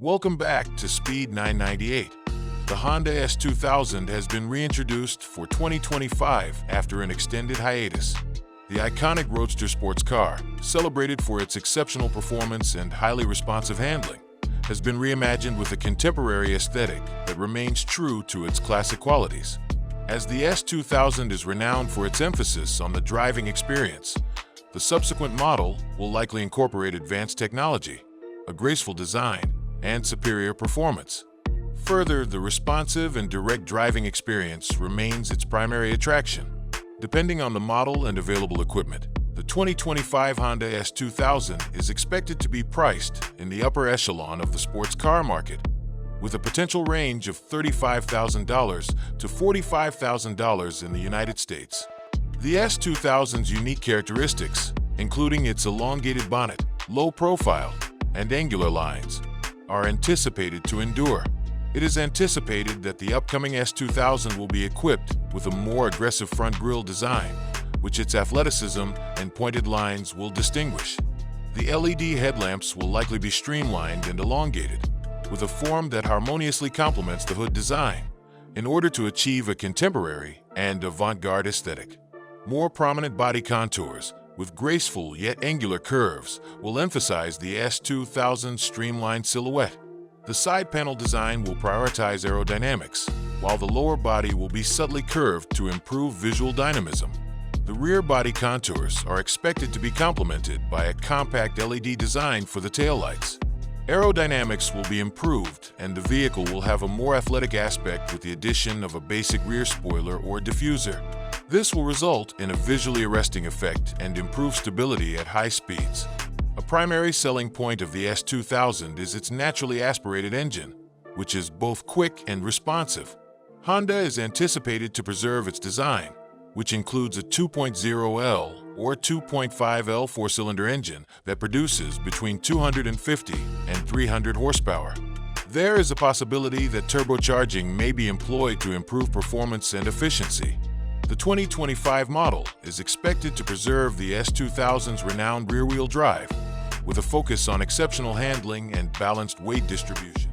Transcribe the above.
Welcome back to Speed 998. The Honda S2000 has been reintroduced for 2025 after an extended hiatus. The iconic Roadster sports car, celebrated for its exceptional performance and highly responsive handling, has been reimagined with a contemporary aesthetic that remains true to its classic qualities. As the S2000 is renowned for its emphasis on the driving experience, the subsequent model will likely incorporate advanced technology, a graceful design, and superior performance. Further, the responsive and direct driving experience remains its primary attraction. Depending on the model and available equipment, the 2025 Honda S2000 is expected to be priced in the upper echelon of the sports car market, with a potential range of $35,000 to $45,000 in the United States. The S2000's unique characteristics, including its elongated bonnet, low profile, and angular lines, are anticipated to endure. It is anticipated that the upcoming S2000 will be equipped with a more aggressive front grille design, which its athleticism and pointed lines will distinguish. The LED headlamps will likely be streamlined and elongated, with a form that harmoniously complements the hood design, in order to achieve a contemporary and avant-garde aesthetic. More prominent body contours, with graceful yet angular curves, will emphasize the S2000's streamlined silhouette. The side panel design will prioritize aerodynamics, while the lower body will be subtly curved to improve visual dynamism. The rear body contours are expected to be complemented by a compact LED design for the taillights. Aerodynamics will be improved, and the vehicle will have a more athletic aspect with the addition of a basic rear spoiler or diffuser. This will result in a visually arresting effect and improve stability at high speeds. A primary selling point of the S2000 is its naturally aspirated engine, which is both quick and responsive. Honda is anticipated to preserve its design, which includes a 2.0L or 2.5L four-cylinder engine that produces between 250 and 300 horsepower. There is a possibility that turbocharging may be employed to improve performance and efficiency. The 2025 model is expected to preserve the S2000's renowned rear-wheel drive, with a focus on exceptional handling and balanced weight distribution.